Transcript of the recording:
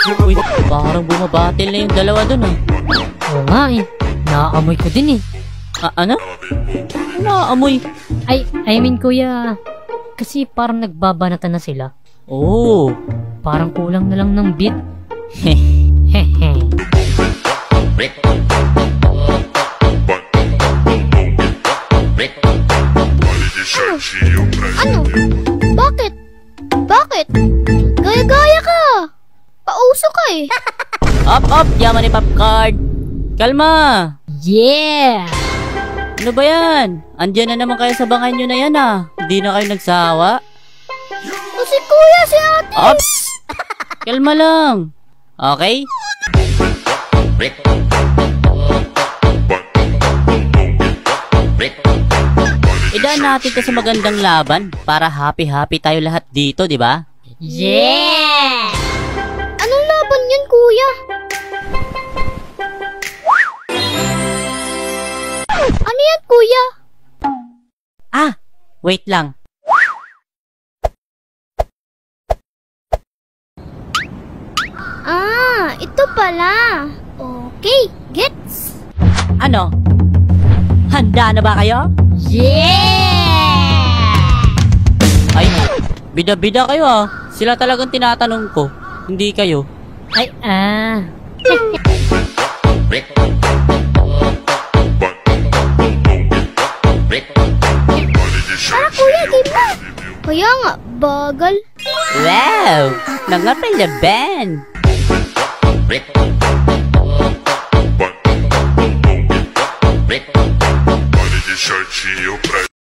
Uy, parang bumabatil na yung dalawa dun ah. Oo nga eh. Naaamoy ko din eh. Ano? Naamoy. I mean kuya, kasi parang nagbabanatan na sila. Oh. Parang kulang na lang ng beat. Hehe. Ano? Bakit? Bakit? Gaya-gaya ka! Pauso ka eh! Up, yaman ni Popcard. Kalma. Yeah! Ano ba yan? Andiyan na naman kayo sa bangay nyo na yan ah. Hindi na kayo nagsawa. O si kuya, si ate! Ops! Kalma lang. Okay? Idaan natin to sa magandang laban para happy-happy tayo lahat dito, di ba? Yeah! Anong laban yun, kuya? Ano yan, kuya? Ah, wait lang. Ah, ito pala. Okay, gets. Ano? Handa na ba kayo? Yeah! Ay, bida-bida kayo ah. Sila talagang tinatanong ko. Hindi kayo. Tara, kuya, game na. Kaya nga, bagal. Wow! Nangapay na band! Shortinho pra